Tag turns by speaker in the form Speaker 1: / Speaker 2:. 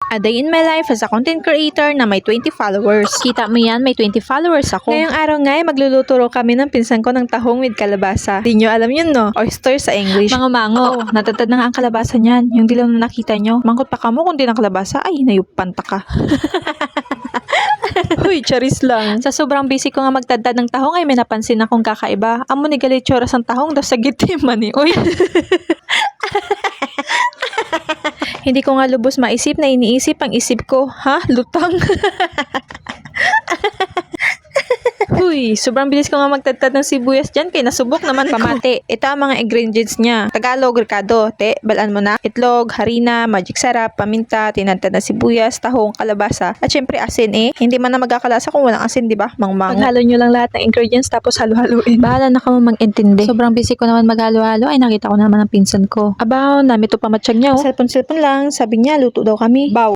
Speaker 1: A day in my life as a content creator na may 20 followers. Kita mo yan, may 20 followers ako. Ngayong araw nga ay magluluto kami ng pinsan ko ng tahong with kalabasa. Di nyo alam yun no? Oyster sa English. Mga mango, natatad na nga ang kalabasa niyan. Yung dilaw na nakita nyo. Mangkot pa ka mo kung di ng kalabasa, ay nayupanta ka. Huy, charis lang. Sa sobrang busy ko nga magtadtad ng tahong ay may napansin akong kakaiba. Amo ni galit tsoras ang tahong daw sa gitima ni. Uy. Hindi ko nga lubos maisip na iniisip ang isip ko. Ha? Lutang? Huy, sobrang bilis ko nga magtadtad ng sibuyas dyan kaya nasubok naman pamate. Ito ang mga ingredients niya. Tagalog, ricado, balaan mo na. Itlog, harina, magic sarap, paminta, tinadtad na sibuyas, tahong, kalabasa. At syempre asin Hindi man na magkakalasa kung walang asin, di ba? Mangmango. Paghalo nyo lang lahat ng ingredients tapos halo-haloin. Bahala na ka mo mag-intindi. Sobrang busy ko naman maghalo-halo ay nakita ko naman ang pinsan ko. Abaw, nami to pamatsyag niya. Cellphone lang. Sabi niya, luto daw kami. Baw.